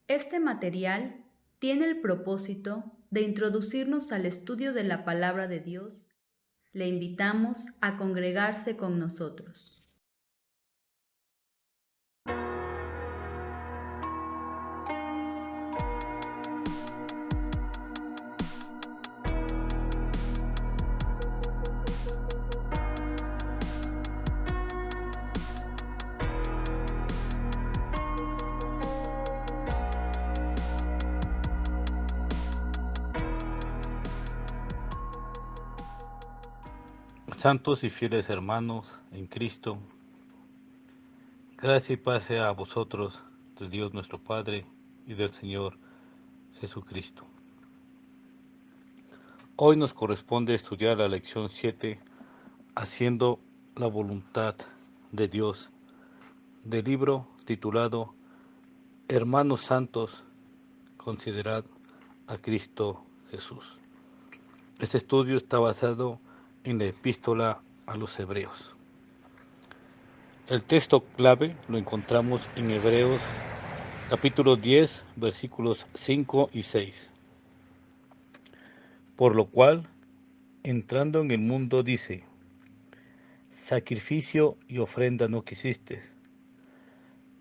Este material tiene el propósito de introducirnos al estudio de la palabra de Dios. Le invitamos a congregarse con nosotros. Santos y fieles hermanos en Cristo, gracia y paz sea a vosotros, de Dios nuestro Padre y del Señor Jesucristo. Hoy nos corresponde estudiar la lección 7, haciendo la voluntad de Dios, del libro titulado Hermanos Santos, considerad a Cristo Jesús. Este estudio está basado en la epístola a los Hebreos. El texto clave lo encontramos en Hebreos capítulo 10, versículos 5 y 6. Por lo cual, entrando en el mundo, dice: sacrificio y ofrenda no quisiste,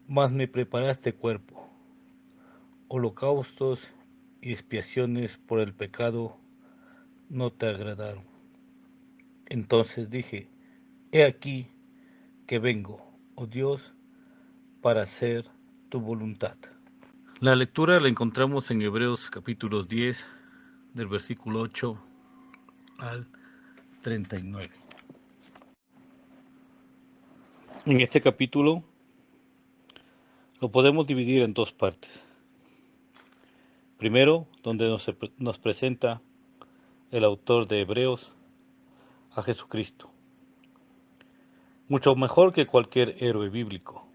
mas me preparaste cuerpo. Holocaustos y expiaciones por el pecado no te agradaron. Entonces dije: he aquí que vengo, oh Dios, para hacer tu voluntad. La lectura la encontramos en Hebreos capítulo 10, del versículo 8 al 39. En este capítulo lo podemos dividir en dos partes. Primero, donde nos presenta el autor de Hebreos a Jesucristo, mucho mejor que cualquier héroe bíblico,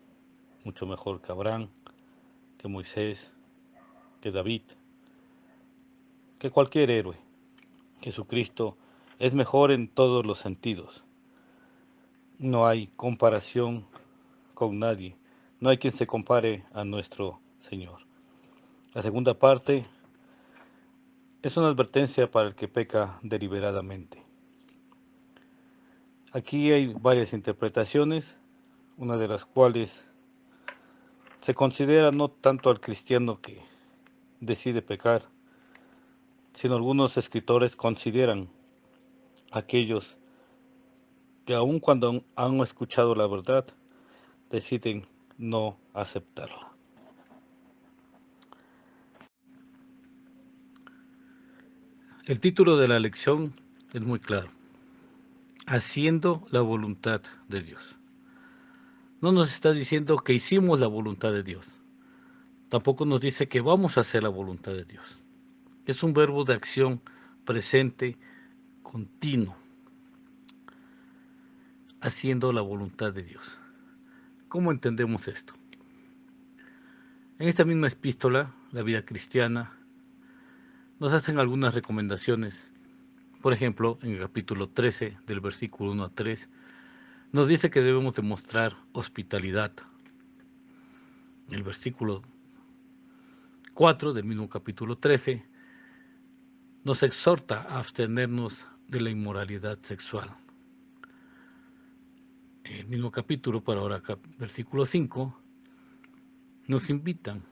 mucho mejor que Abraham, que Moisés, que David, que cualquier héroe. Jesucristo es mejor en todos los sentidos. No hay comparación con nadie. No hay quien se compare a nuestro Señor. La segunda parte es una advertencia para el que peca deliberadamente. Aquí hay varias interpretaciones, una de las cuales se considera no tanto al cristiano que decide pecar, sino algunos escritores consideran a aquellos que aun cuando han escuchado la verdad, deciden no aceptarla. El título de la lección es muy claro: haciendo la voluntad de Dios. No nos está diciendo que hicimos la voluntad de Dios. Tampoco nos dice que vamos a hacer la voluntad de Dios. Es un verbo de acción presente, continuo, haciendo la voluntad de Dios. ¿Cómo entendemos esto? En esta misma epístola, la vida cristiana, nos hacen algunas recomendaciones. Por ejemplo, en el capítulo 13, del versículo 1 a 3, nos dice que debemos demostrar hospitalidad. El versículo 4 del mismo capítulo 13 nos exhorta a abstenernos de la inmoralidad sexual. El mismo capítulo, para ahora versículo 5, nos invitan,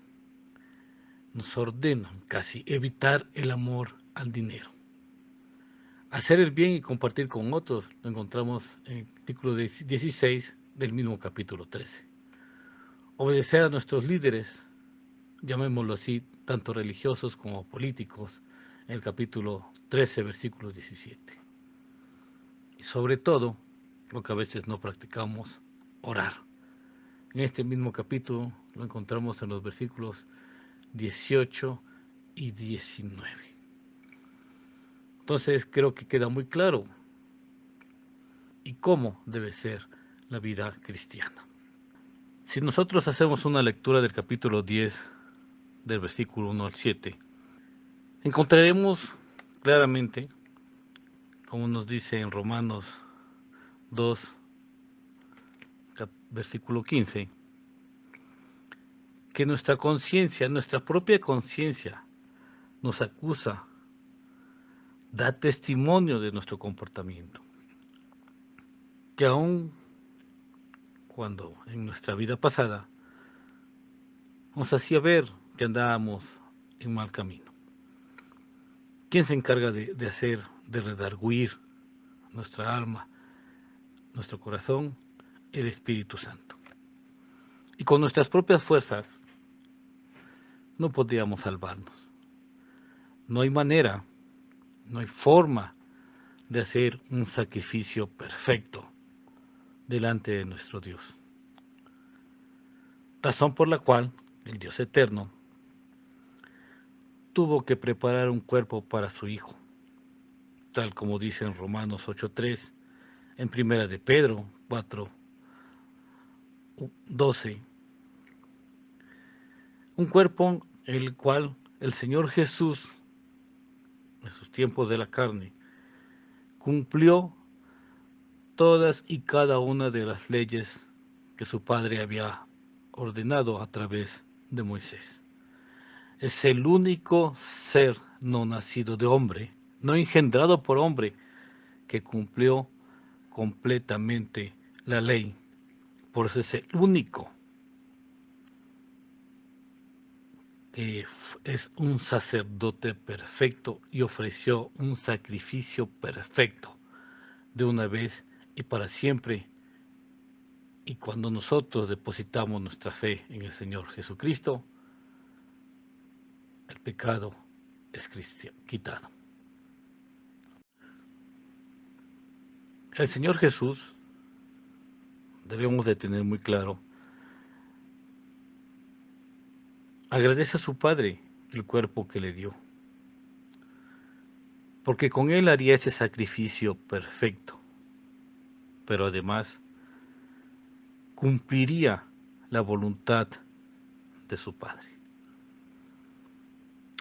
nos ordenan casi evitar el amor al dinero. Hacer el bien y compartir con otros, lo encontramos en el artículo 16 del mismo capítulo 13. Obedecer a nuestros líderes, llamémoslo así, tanto religiosos como políticos, en el capítulo 13, versículo 17. Y sobre todo, lo que a veces no practicamos, orar. En este mismo capítulo lo encontramos en los versículos 18 y 19. Entonces creo que queda muy claro y cómo debe ser la vida cristiana. Si nosotros hacemos una lectura del capítulo 10, del versículo 1 al 7, encontraremos claramente, como nos dice en Romanos 2, versículo 15, que nuestra conciencia, nuestra propia conciencia, nos acusa, da testimonio de nuestro comportamiento, que aún cuando en nuestra vida pasada nos hacía ver que andábamos en mal camino. ¿Quién se encarga de redarguir nuestra alma, nuestro corazón? El Espíritu Santo. Y con nuestras propias fuerzas no podíamos salvarnos. No hay manera, no hay forma de hacer un sacrificio perfecto delante de nuestro Dios. Razón por la cual el Dios eterno tuvo que preparar un cuerpo para su Hijo, tal como dice en Romanos 8:3, en Primera de Pedro 4:12. Un cuerpo el cual el Señor Jesús, en sus tiempos de la carne, cumplió todas y cada una de las leyes que su Padre había ordenado a través de Moisés. Es el único ser no nacido de hombre, no engendrado por hombre, que cumplió completamente la ley. Por eso es el único que es un sacerdote perfecto y ofreció un sacrificio perfecto de una vez y para siempre. Y cuando nosotros depositamos nuestra fe en el Señor Jesucristo, el pecado es quitado. El Señor Jesús, debemos de tener muy claro, agradece a su Padre el cuerpo que le dio, porque con él haría ese sacrificio perfecto, pero además cumpliría la voluntad de su Padre.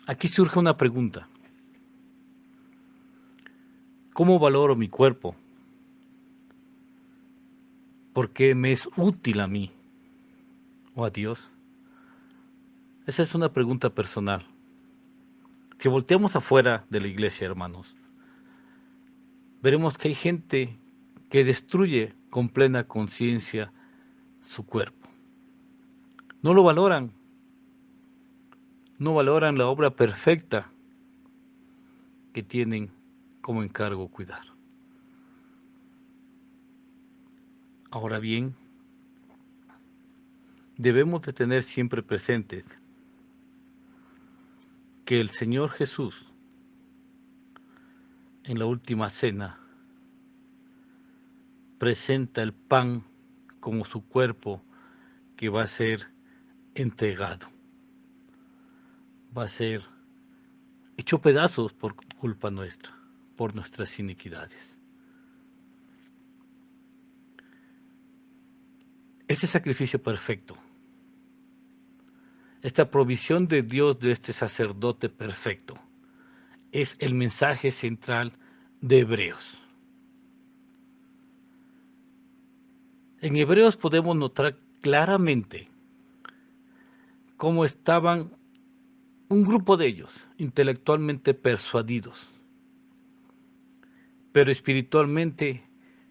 Aquí surge una pregunta: ¿cómo valoro mi cuerpo? ¿Por qué me es útil a mí o a Dios? Esa es una pregunta personal. Si volteamos afuera de la iglesia, hermanos, veremos que hay gente que destruye con plena conciencia su cuerpo. No lo valoran, no valoran la obra perfecta que tienen como encargo cuidar. Ahora bien, debemos de tener siempre presentes que el Señor Jesús, en la última cena, presenta el pan como su cuerpo que va a ser entregado, va a ser hecho pedazos por culpa nuestra, por nuestras iniquidades. Ese sacrificio perfecto, esta provisión de Dios de este sacerdote perfecto, es el mensaje central de Hebreos. En Hebreos podemos notar claramente cómo estaban un grupo de ellos intelectualmente persuadidos, pero espiritualmente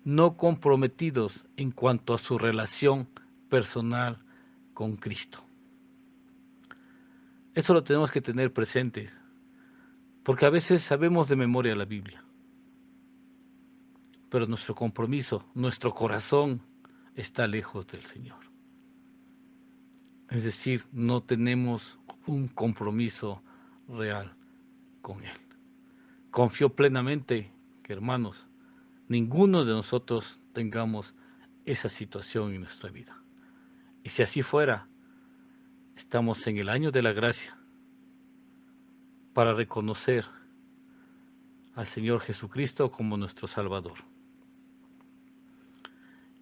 no comprometidos en cuanto a su relación personal con Cristo. Eso lo tenemos que tener presente, porque a veces sabemos de memoria la Biblia, pero nuestro compromiso, nuestro corazón está lejos del Señor. Es decir, no tenemos un compromiso real con Él. Confío plenamente que, hermanos, ninguno de nosotros tengamos esa situación en nuestra vida. Y si así fuera, estamos en el año de la gracia para reconocer al Señor Jesucristo como nuestro Salvador.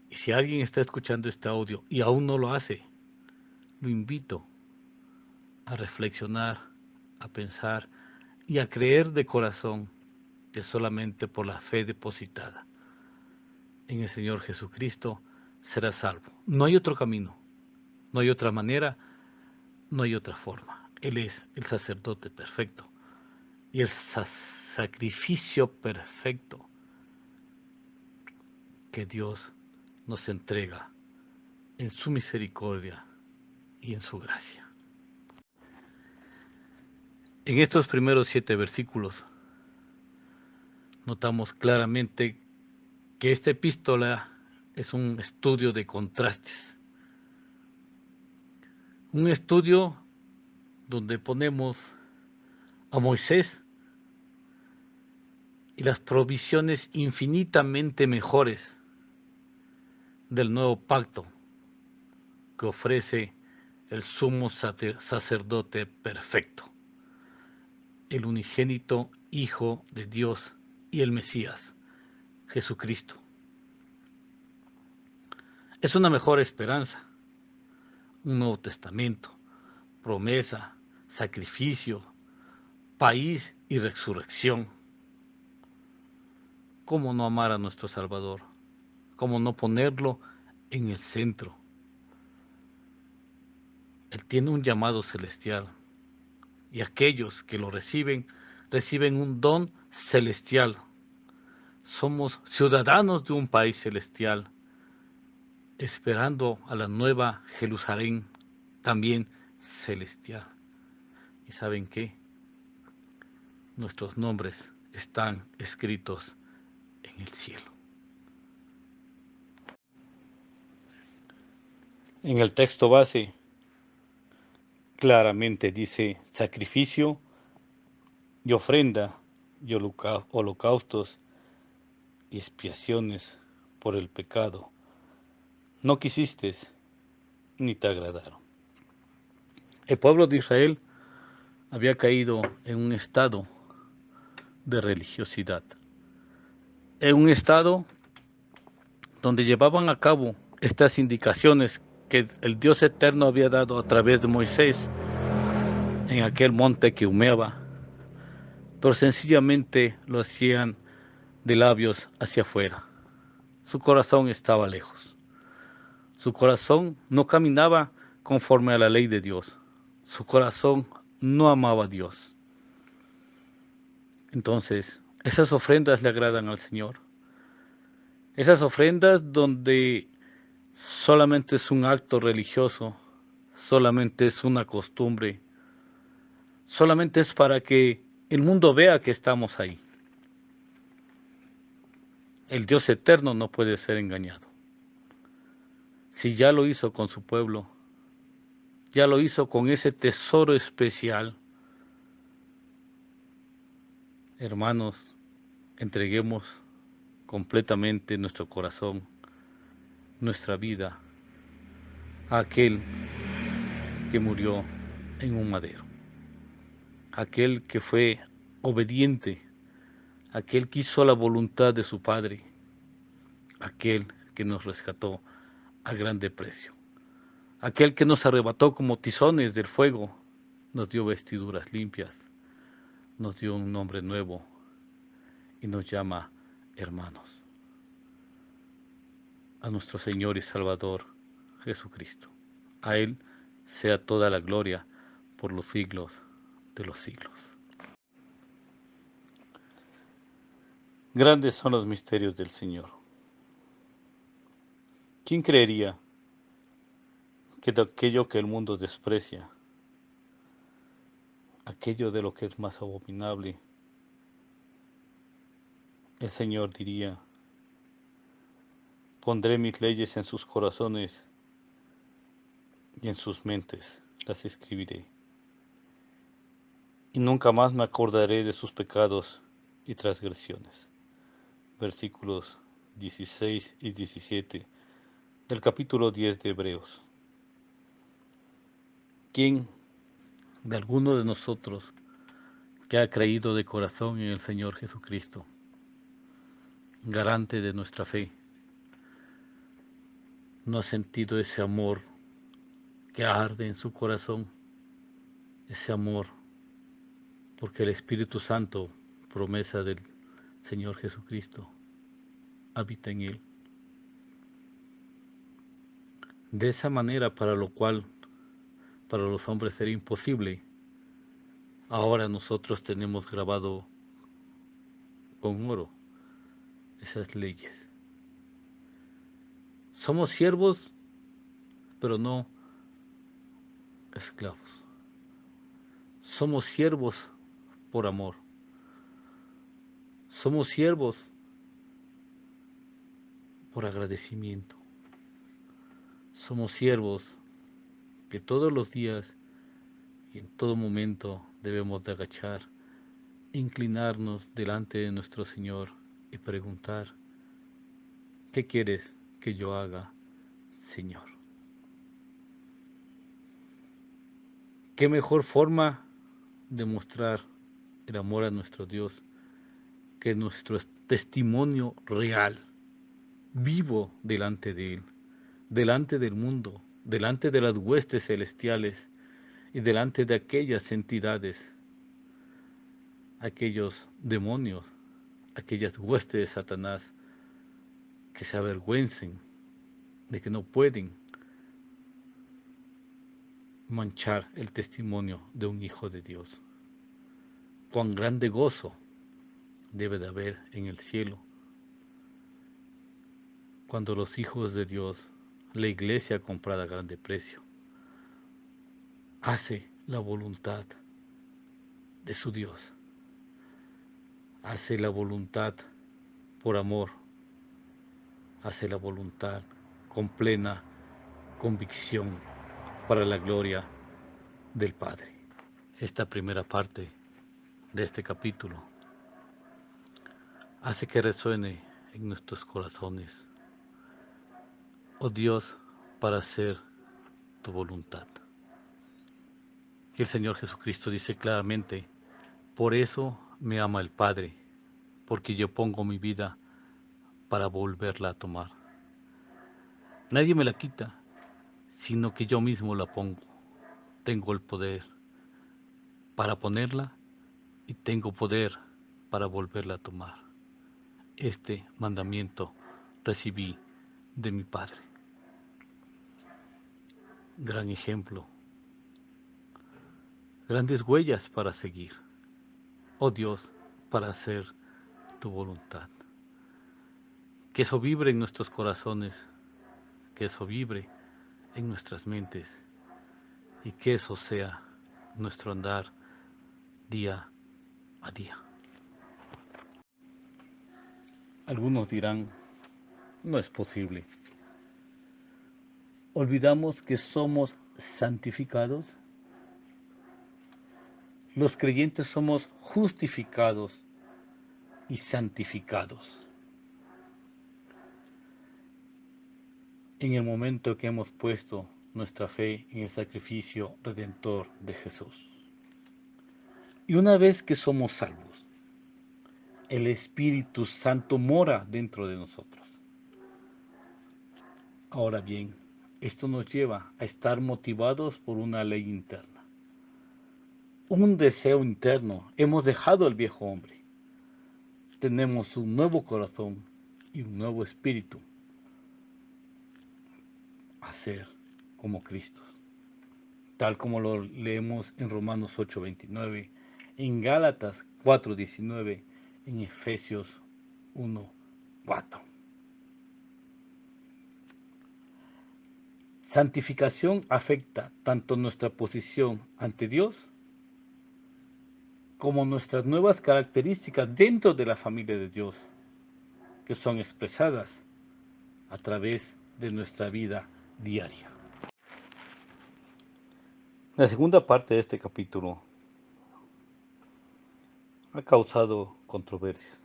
Y si alguien está escuchando este audio y aún no lo hace, lo invito a reflexionar, a pensar y a creer de corazón que solamente por la fe depositada en el Señor Jesucristo será salvo. No hay otro camino, no hay otra manera No hay otra forma. Él es el sacerdote perfecto y el sacrificio perfecto que Dios nos entrega en su misericordia y en su gracia. En estos primeros 7 versículos notamos claramente que esta epístola es un estudio de contrastes, un estudio donde ponemos a Moisés y las provisiones infinitamente mejores del nuevo pacto que ofrece el sumo sacerdote perfecto, el unigénito Hijo de Dios y el Mesías, Jesucristo. Es una mejor esperanza, un Nuevo Testamento, promesa, sacrificio, país y resurrección. ¿Cómo no amar a nuestro Salvador? ¿Cómo no ponerlo en el centro? Él tiene un llamado celestial y aquellos que lo reciben, reciben un don celestial. Somos ciudadanos de un país celestial, esperando a la nueva Jerusalén, también celestial. ¿Y saben qué? Nuestros nombres están escritos en el cielo. En el texto base claramente dice sacrificio y ofrenda y holocaustos y expiaciones por el pecado. No quisiste ni te agradaron. El pueblo de Israel había caído en un estado de religiosidad, en un estado donde llevaban a cabo estas indicaciones que el Dios eterno había dado a través de Moisés en aquel monte que humeaba, pero sencillamente lo hacían de labios hacia afuera. Su corazón estaba lejos. Su corazón no caminaba conforme a la ley de Dios. Su corazón no amaba a Dios. Entonces, esas ofrendas le agradan al Señor. Esas ofrendas donde solamente es un acto religioso, solamente es una costumbre, solamente es para que el mundo vea que estamos ahí. El Dios eterno no puede ser engañado. Si ya lo hizo con su pueblo, ya lo hizo con ese tesoro especial, hermanos, entreguemos completamente nuestro corazón, nuestra vida, a aquel que murió en un madero, aquel que fue obediente, aquel que hizo la voluntad de su Padre, aquel que nos rescató a grande precio, aquel que nos arrebató como tizones del fuego, nos dio vestiduras limpias, nos dio un nombre nuevo y nos llama hermanos. A nuestro Señor y Salvador Jesucristo. A Él sea toda la gloria por los siglos de los siglos. Grandes son los misterios del Señor. ¿Quién creería que de aquello que el mundo desprecia, aquello de lo que es más abominable, el Señor diría, pondré mis leyes en sus corazones y en sus mentes las escribiré, y nunca más me acordaré de sus pecados y transgresiones? Versículos 16 y 17 del capítulo 10 de Hebreos. ¿Quién de alguno de nosotros que ha creído de corazón en el Señor Jesucristo, garante de nuestra fe, no ha sentido ese amor que arde en su corazón, ese amor porque el Espíritu Santo, promesa del Señor Jesucristo, habita en él? para los hombres era imposible, ahora nosotros tenemos grabado con oro esas leyes. Somos siervos, pero no esclavos. Somos siervos por amor. Somos siervos por agradecimiento. Somos siervos que todos los días y en todo momento debemos de agachar, inclinarnos delante de nuestro Señor y preguntar: ¿qué quieres que yo haga, Señor? ¿Qué mejor forma de mostrar el amor a nuestro Dios que nuestro testimonio real, vivo delante de Él, delante del mundo, delante de las huestes celestiales y delante de aquellas entidades, aquellos demonios, aquellas huestes de Satanás que se avergüencen de que no pueden manchar el testimonio de un hijo de Dios? Cuán grande gozo debe de haber en el cielo cuando los hijos de Dios, la iglesia comprada a grande precio, hace la voluntad de su Dios, hace la voluntad por amor, hace la voluntad con plena convicción para la gloria del Padre. Esta primera parte de este capítulo hace que resuene en nuestros corazones: oh Dios, para hacer tu voluntad. Y el Señor Jesucristo dice claramente: por eso me ama el Padre, porque yo pongo mi vida para volverla a tomar. Nadie me la quita, sino que yo mismo la pongo. Tengo el poder para ponerla y tengo poder para volverla a tomar. Este mandamiento recibí de mi Padre. Gran ejemplo, grandes huellas para seguir. Oh Dios, para hacer tu voluntad. Que eso vibre en nuestros corazones, que eso vibre en nuestras mentes y que eso sea nuestro andar día a día. Algunos dirán: no es posible. ¿Olvidamos que somos santificados? Los creyentes somos justificados y santificados en el momento que hemos puesto nuestra fe en el sacrificio redentor de Jesús. Y una vez que somos salvos, el Espíritu Santo mora dentro de nosotros. Ahora bien, esto nos lleva a estar motivados por una ley interna, un deseo interno. Hemos dejado el viejo hombre, tenemos un nuevo corazón y un nuevo espíritu a ser como Cristo, tal como lo leemos en Romanos 8:29, en Gálatas 4:19, en Efesios 1:4. Santificación afecta tanto nuestra posición ante Dios como nuestras nuevas características dentro de la familia de Dios, que son expresadas a través de nuestra vida diaria. La segunda parte de este capítulo ha causado controversias.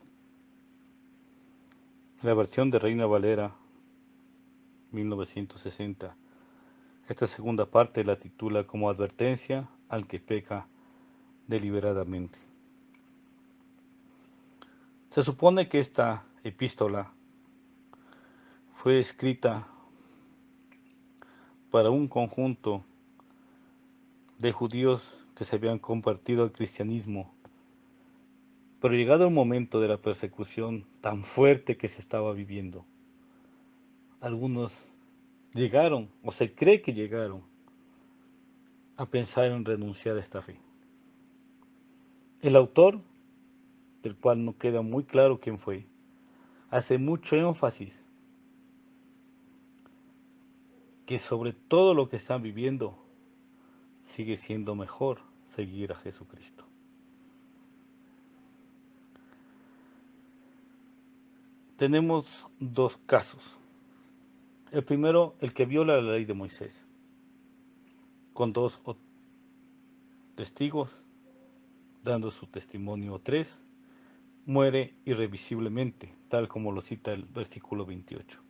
La versión de Reina Valera 1960, esta segunda parte la titula como advertencia al que peca deliberadamente. Se supone que esta epístola fue escrita para un conjunto de judíos que se habían convertido al cristianismo, pero llegado el momento de la persecución tan fuerte que se estaba viviendo, algunos llegaron, o se cree que llegaron, a pensar en renunciar a esta fe. El autor, del cual no queda muy claro quién fue, hace mucho énfasis que sobre todo lo que están viviendo sigue siendo mejor seguir a Jesucristo. Tenemos dos casos. El primero, el que viola la ley de Moisés, con dos testigos dando su testimonio, 3, muere irrevisiblemente, tal como lo cita el versículo 28.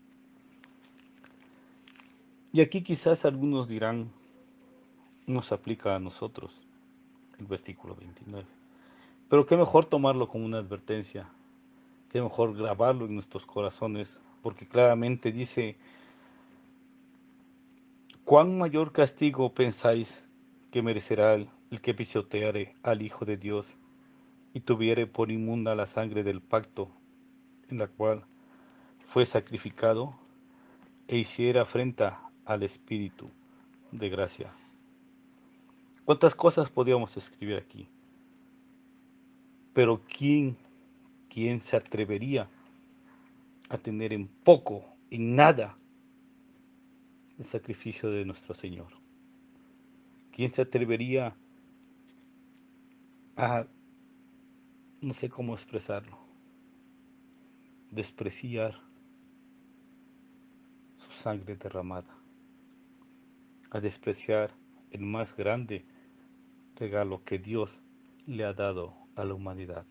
Y aquí quizás algunos dirán, nos aplica a nosotros el versículo 29. Pero qué mejor tomarlo como una advertencia, qué mejor grabarlo en nuestros corazones, porque claramente dice: ¿cuán mayor castigo pensáis que merecerá el que pisoteare al Hijo de Dios y tuviere por inmunda la sangre del pacto en la cual fue sacrificado e hiciera afrenta al Espíritu de gracia? ¿Cuántas cosas podríamos escribir aquí? Pero ¿quién se atrevería a tener en poco, en nada, el sacrificio de nuestro Señor? ¿Quién se atrevería a, no sé cómo expresarlo, despreciar su sangre derramada, a despreciar el más grande regalo que Dios le ha dado a la humanidad,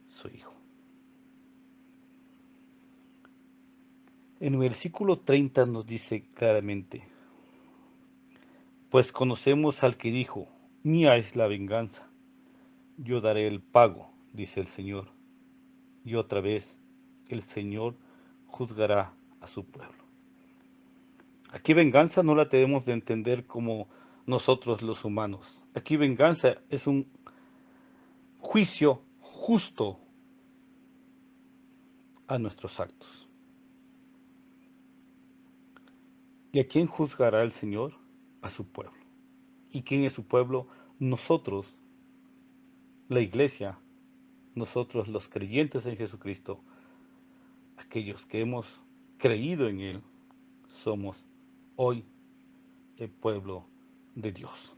su Hijo? En el versículo 30 nos dice claramente: pues conocemos al que dijo: mía es la venganza, yo daré el pago, dice el Señor. Y otra vez, el Señor juzgará a su pueblo. Aquí venganza no la tenemos de entender como nosotros los humanos. Aquí venganza es un juicio justo a nuestros actos. ¿Y a quién juzgará el Señor? A su pueblo. ¿Y quién es su pueblo? Nosotros, la iglesia, nosotros los creyentes en Jesucristo, aquellos que hemos creído en Él, somos hoy el pueblo de Dios.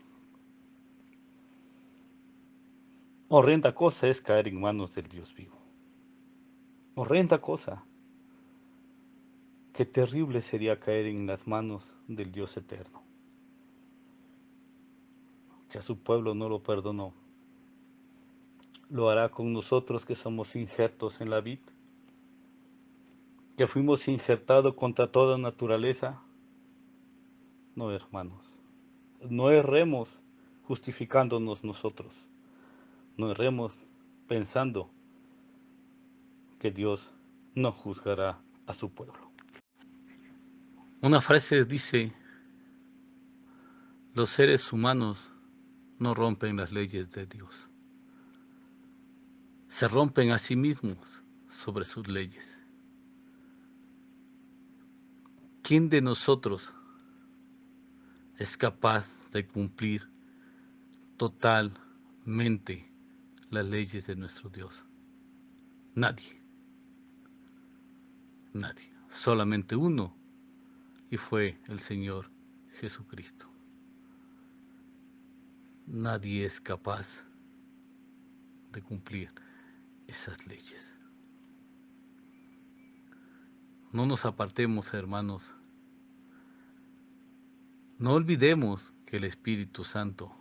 Horrenda cosa es caer en manos del Dios vivo. Horrenda cosa. Qué terrible sería caer en las manos del Dios eterno. Si a su pueblo no lo perdonó, lo hará con nosotros que somos injertos en la vid, que fuimos injertados contra toda naturaleza. No, hermanos, no erremos justificándonos nosotros, no erremos pensando que Dios no juzgará a su pueblo. Una frase dice: los seres humanos no rompen las leyes de Dios, se rompen a sí mismos sobre sus leyes. ¿Quién de nosotros es capaz de cumplir totalmente las leyes de nuestro Dios? Nadie, nadie. Solamente uno, y fue el Señor Jesucristo. Nadie es capaz de cumplir esas leyes. No nos apartemos, hermanos. No olvidemos que el Espíritu Santo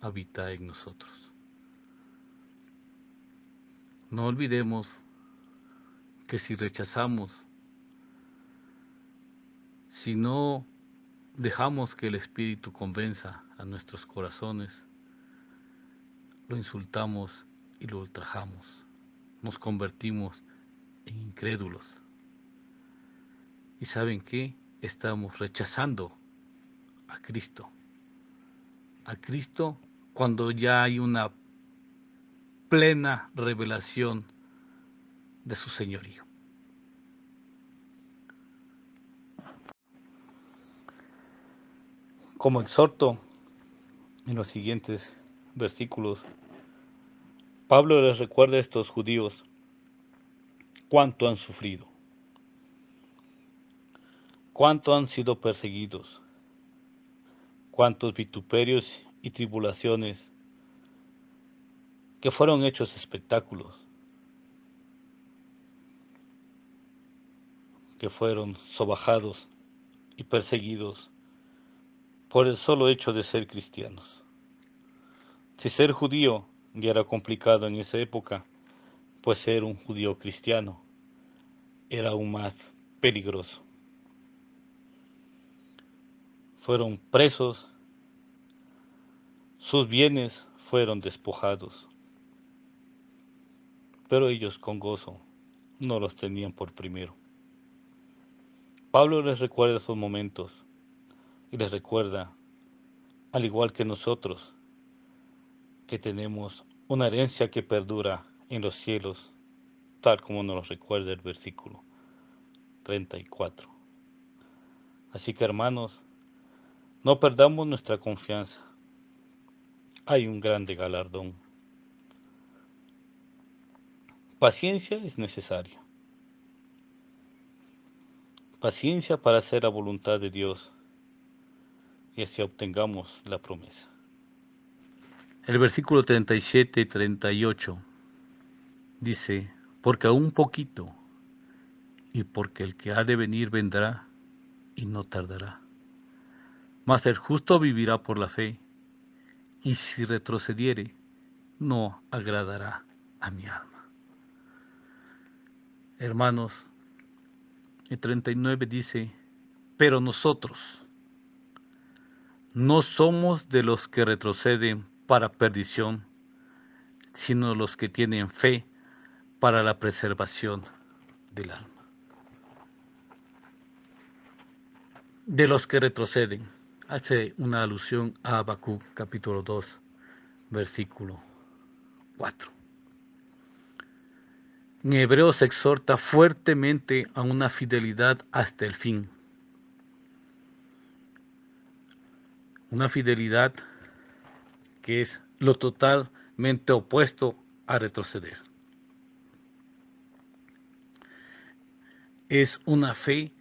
habita en nosotros. No olvidemos que si rechazamos, si no dejamos que el Espíritu convenza a nuestros corazones, lo insultamos y lo ultrajamos. Nos convertimos en incrédulos. ¿Y saben qué? Estamos rechazando a Cristo. A Cristo cuando ya hay una plena revelación de su señorío. Como exhorto, En los siguientes versículos, Pablo les recuerda a estos judíos cuánto han sufrido, cuánto han sido perseguidos, cuántos vituperios y tribulaciones que fueron hechos espectáculos, que fueron sobajados y perseguidos por el solo hecho de ser cristianos. Si ser judío ya era complicado en esa época, pues ser un judío cristiano era aún más peligroso. Fueron presos, sus bienes fueron despojados, pero ellos con gozo no los tenían por primero. Pablo les recuerda esos momentos y les recuerda, al igual que nosotros, que tenemos una herencia que perdura en los cielos, tal como nos lo recuerda el versículo 34. Así que hermanos, no perdamos nuestra confianza. Hay un grande galardón. Paciencia es necesaria. Paciencia para hacer la voluntad de Dios y así obtengamos la promesa. El versículo 37 y 38 dice, porque aún poquito, y porque el que ha de venir vendrá y no tardará. Mas el justo vivirá por la fe, y si retrocediere, no agradará a mi alma. Hermanos, el 39 dice, pero nosotros no somos de los que retroceden para perdición, sino los que tienen fe para la preservación del alma. De los que retroceden, hace una alusión a Habacuc capítulo 2, versículo 4. En hebreo se exhorta fuertemente a una fidelidad hasta el fin. Una fidelidad que es lo totalmente opuesto a retroceder. Es una fe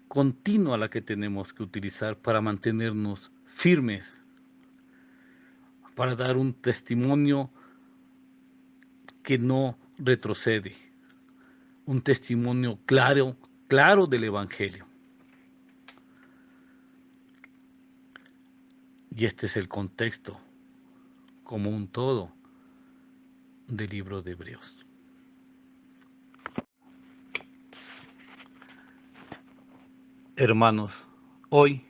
continua la que tenemos que utilizar para mantenernos firmes, para dar un testimonio que no retrocede, un testimonio claro del Evangelio. Y este es el contexto, como un todo, del libro de Hebreos. Hermanos, hoy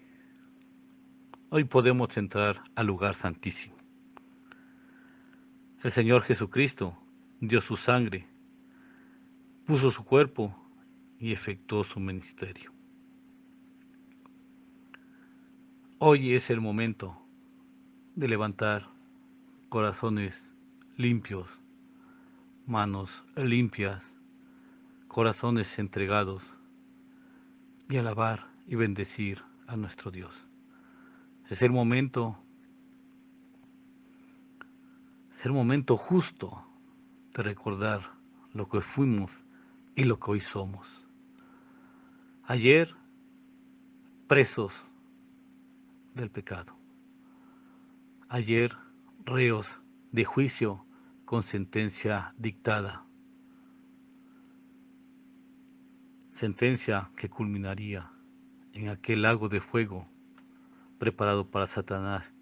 podemos entrar al lugar santísimo. El Señor Jesucristo dio su sangre, puso su cuerpo y efectuó su ministerio. Hoy es el momento de levantar corazones limpios, manos limpias, corazones entregados y alabar y bendecir a nuestro Dios. Es el momento justo de recordar lo que fuimos y lo que hoy somos. Ayer, presos del pecado. Ayer, reos de juicio con sentencia dictada. Sentencia que culminaría en aquel lago de fuego preparado para Satanás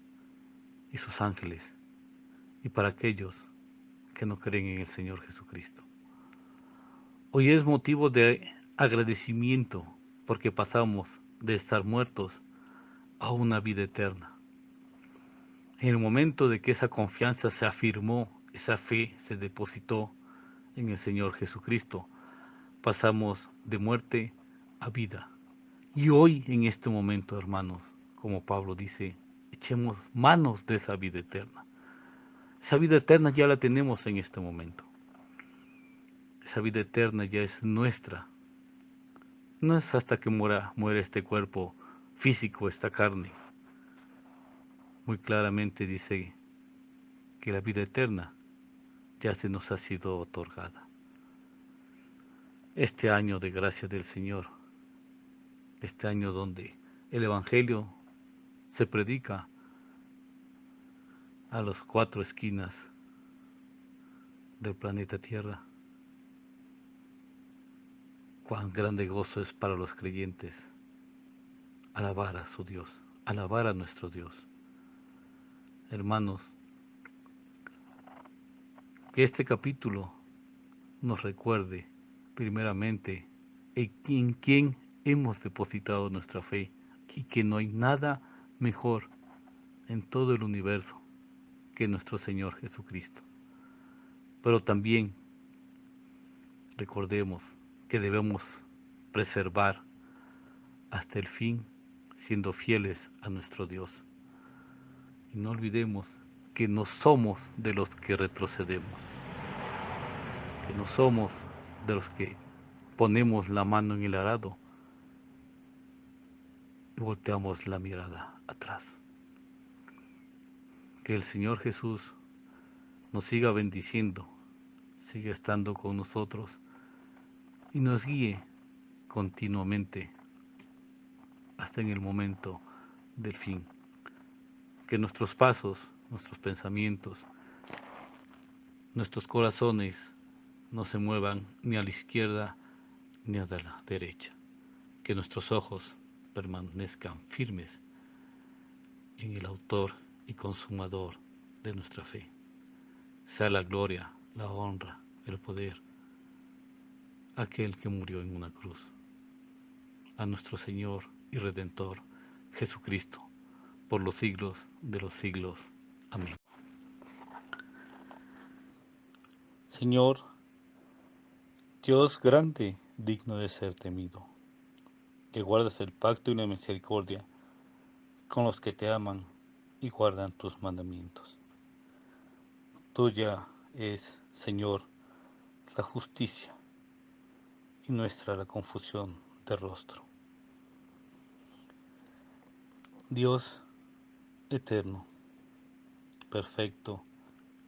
y sus ángeles y para aquellos que no creen en el Señor Jesucristo. Hoy es motivo de agradecimiento porque pasamos de estar muertos a una vida eterna. En el momento de que esa confianza se afirmó, esa fe se depositó en el Señor Jesucristo, pasamos de muerte a vida. Y hoy, en este momento, hermanos, como Pablo dice, echemos manos de esa vida eterna. Esa vida eterna ya la tenemos en este momento. Esa vida eterna ya es nuestra. No es hasta que muera este cuerpo físico, esta carne. muy claramente dice que la vida eterna ya se nos ha sido otorgada. Este año de gracia del Señor, este año donde el Evangelio se predica a las 4 esquinas del planeta Tierra, cuán grande gozo es para los creyentes alabar a su Dios, alabar a nuestro Dios. Hermanos, que este capítulo nos recuerde primeramente en quién hemos depositado nuestra fe y que no hay nada mejor en todo el universo que nuestro Señor Jesucristo. Pero también recordemos que debemos preservar hasta el fin siendo fieles a nuestro Dios. Y no olvidemos que no somos de los que retrocedemos, que no somos de los que ponemos la mano en el arado y volteamos la mirada atrás. Que el Señor Jesús nos siga bendiciendo, siga estando con nosotros y nos guíe continuamente hasta en el momento del fin. Que nuestros pasos, nuestros pensamientos, nuestros corazones no se muevan ni a la izquierda ni a la derecha. Que nuestros ojos permanezcan firmes en el autor y consumador de nuestra fe. Sea la gloria, la honra, el poder, aquel que murió en una cruz, a nuestro Señor y Redentor, Jesucristo, por los siglos de los siglos. Amén. Señor, Dios grande, digno de ser temido, que guardas el pacto y la misericordia con los que te aman y guardan tus mandamientos. Tuya es, Señor, la justicia y nuestra la confusión de rostro. Dios eterno, perfecto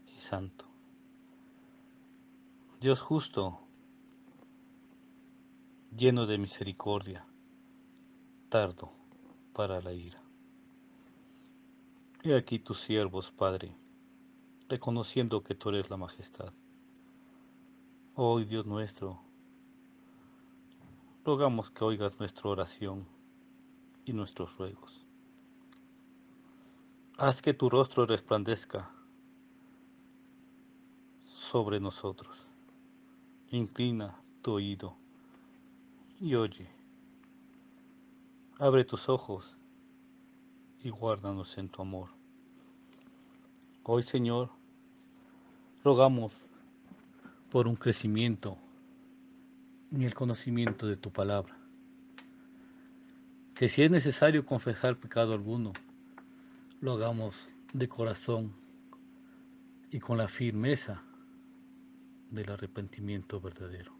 y santo. Dios justo, lleno de misericordia, tardo para la ira. He aquí tus siervos, Padre, reconociendo que tú eres la majestad. Oh Dios nuestro, rogamos que oigas nuestra oración y nuestros ruegos. Haz que tu rostro resplandezca sobre nosotros. Inclina tu oído y oye. Abre tus ojos y guárdanos en tu amor. Hoy, Señor, rogamos por un crecimiento en el conocimiento de tu palabra. Que si es necesario confesar pecado alguno, lo hagamos de corazón y con la firmeza del arrepentimiento verdadero.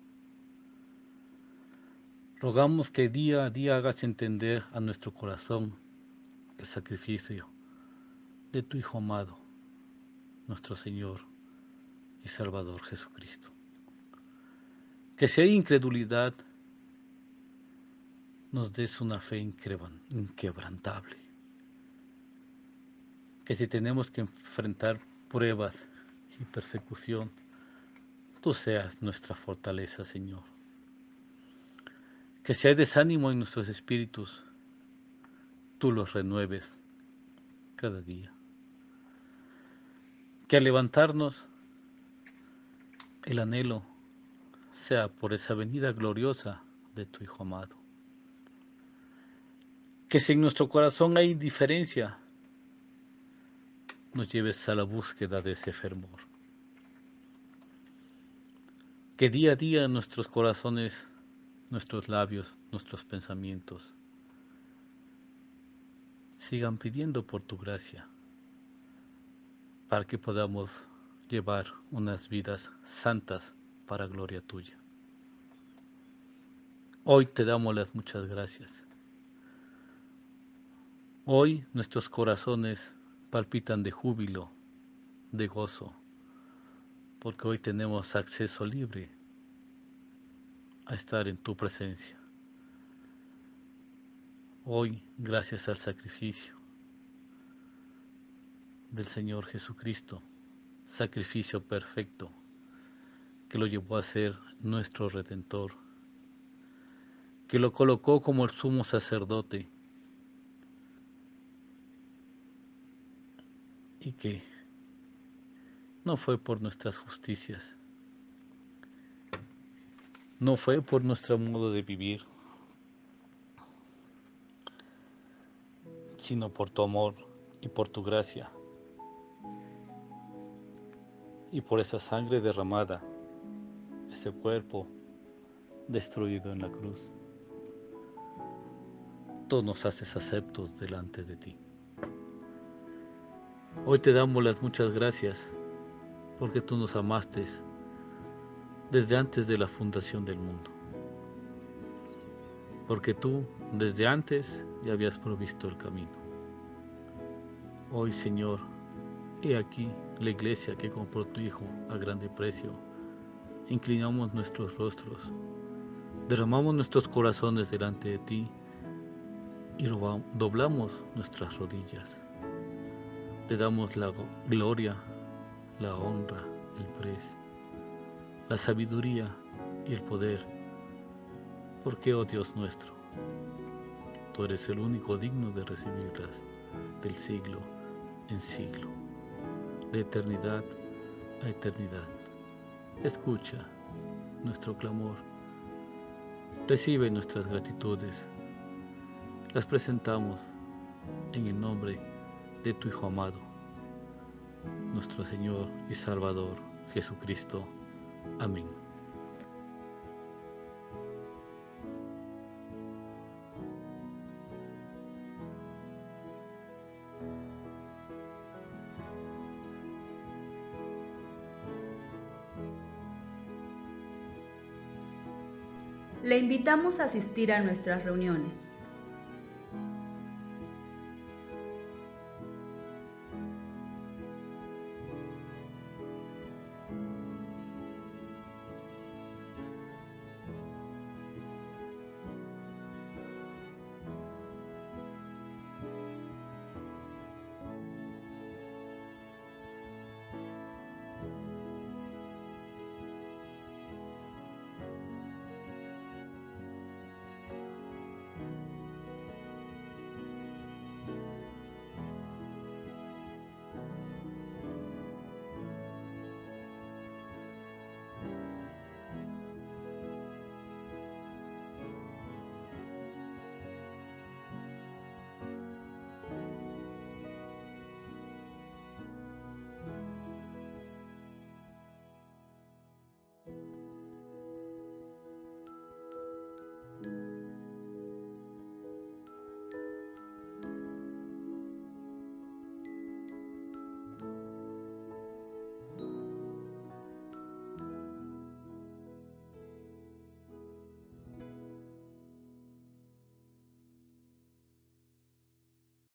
Rogamos que día a día hagas entender a nuestro corazón el sacrificio de tu Hijo amado, nuestro Señor y Salvador Jesucristo. Que si hay incredulidad, nos des una fe inquebrantable. Que si tenemos que enfrentar pruebas y persecución, tú seas nuestra fortaleza, Señor. Que si hay desánimo en nuestros espíritus, tú los renueves cada día. Que al levantarnos, el anhelo sea por esa venida gloriosa de tu Hijo amado. Que si en nuestro corazón hay indiferencia, nos lleves a la búsqueda de ese fervor. Que día a día nuestros corazones, nuestros labios, nuestros pensamientos sigan pidiendo por tu gracia, para que podamos llevar unas vidas santas para gloria tuya. Hoy te damos las muchas gracias. Hoy nuestros corazones palpitan de júbilo, de gozo, porque hoy tenemos acceso libre a estar en tu presencia. Hoy, gracias al sacrificio del Señor Jesucristo, sacrificio perfecto que lo llevó a ser nuestro Redentor, que lo colocó como el sumo sacerdote y que no fue por nuestras justicias, no fue por nuestro modo de vivir, sino por tu amor y por tu gracia y por esa sangre derramada, ese cuerpo destruido en la cruz. Tú nos haces aceptos delante de ti. Hoy te damos las muchas gracias porque tú nos amaste desde antes de la fundación del mundo. Porque tú desde antes ya habías provisto el camino. Hoy, Señor, he aquí la iglesia que compró tu Hijo a grande precio. Inclinamos nuestros rostros, derramamos nuestros corazones delante de ti y doblamos nuestras rodillas. Te damos la gloria, la honra, el precio, la sabiduría y el poder, porque, oh Dios nuestro, tú eres el único digno de recibirlas del siglo en siglo, de eternidad a eternidad. Escucha nuestro clamor, recibe nuestras gratitudes, las presentamos en el nombre de tu Hijo amado, nuestro Señor y Salvador Jesucristo. Amén. Le invitamos a asistir a nuestras reuniones.